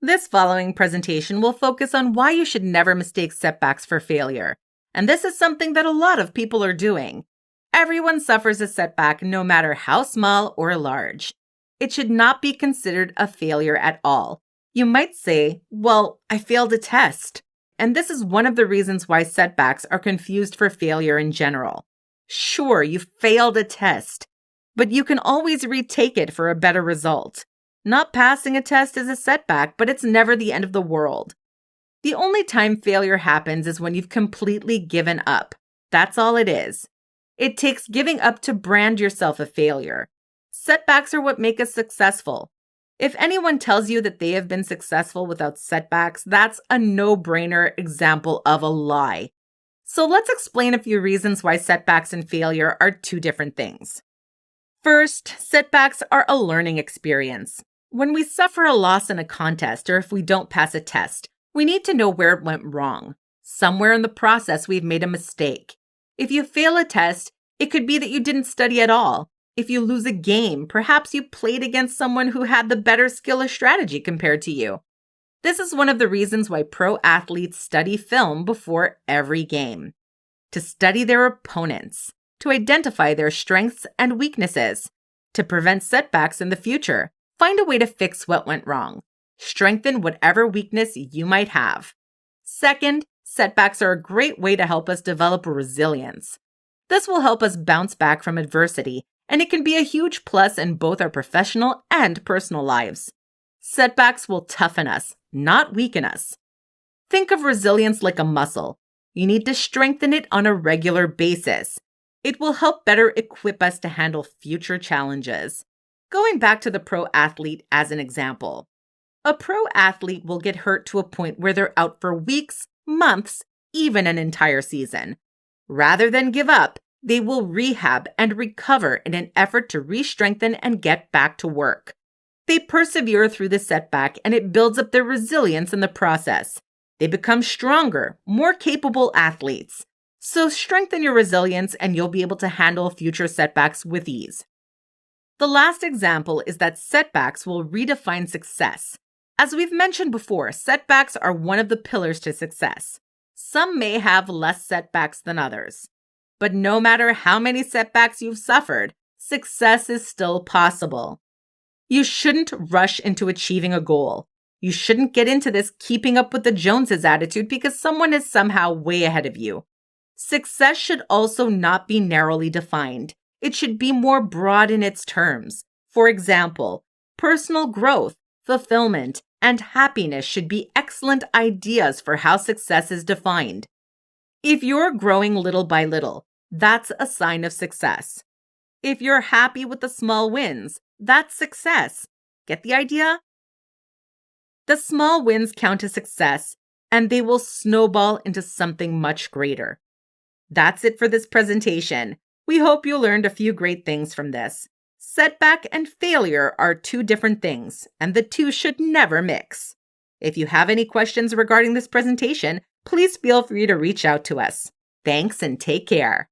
This following presentation will focus on why you should never mistake setbacks for failure. And this is something that a lot of people are doing. Everyone suffers a setback no matter how small or large. It should not be considered a failure at all. You might say, well, I failed a test. And this is one of the reasons why setbacks are confused for failure in general. Sure, you failed a test, but you can always retake it for a better result. Not passing a test is a setback, but it's never the end of the world. The only time failure happens is when you've completely given up. That's all it is. It takes giving up to brand yourself a failure. Setbacks are what make us successful. If anyone tells you that they have been successful without setbacks, that's a no-brainer example of a lie. So let's explain a few reasons why setbacks and failure are two different things. First, setbacks are a learning experience. When we suffer a loss in a contest or if we don't pass a test, we need to know where it went wrong. Somewhere in the process, we've made a mistake. If you fail a test, it could be that you didn't study at all. If you lose a game, perhaps you played against someone who had the better skill or strategy compared to you. This is one of the reasons why pro athletes study film before every game. To study their opponents, to identify their strengths and weaknesses, to prevent setbacks in the future. Find a way to fix what went wrong. Strengthen whatever weakness you might have. Second, setbacks are a great way to help us develop resilience. This will help us bounce back from adversity, and it can be a huge plus in both our professional and personal lives. Setbacks will toughen us, not weaken us. Think of resilience like a muscle. You need to strengthen it on a regular basis. It will help better equip us to handle future challenges. Going back to the pro athlete as an example. A pro athlete will get hurt to a point where they're out for weeks, months, even an entire season. Rather than give up, they will rehab and recover in an effort to re-strengthen and get back to work. They persevere through the setback and it builds up their resilience in the process. They become stronger, more capable athletes. So strengthen your resilience and you'll be able to handle future setbacks with ease. The last example is that setbacks will redefine success. As we've mentioned before, setbacks are one of the pillars to success. Some may have less setbacks than others. But no matter how many setbacks you've suffered, success is still possible. You shouldn't rush into achieving a goal. You shouldn't get into this keeping up with the Joneses attitude because someone is somehow way ahead of you. Success should also not be narrowly defined. It should be more broad in its terms. For example, personal growth, fulfillment, and happiness should be excellent ideas for how success is defined. If you're growing little by little, that's a sign of success. If you're happy with the small wins, that's success. Get the idea? The small wins count as success, and they will snowball into something much greater. That's it for this presentation. We hope you learned a few great things from this. Setback and failure are two different things, and the two should never mix. If you have any questions regarding this presentation, please feel free to reach out to us. Thanks and take care.